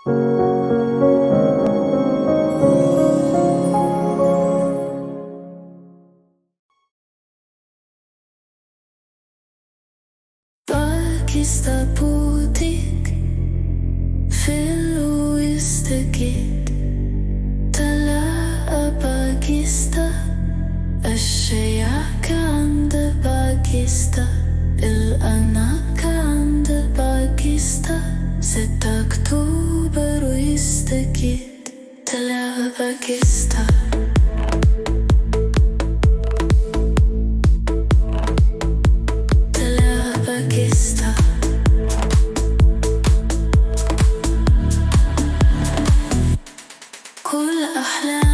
Bagista Boutique في الويست جيت، تلاقى باجيستا الشياكة عند باجيستا، الأن عند باجيستا 6 أكتوبر ويست جيت، تلاقى باجيستا. كل أحلام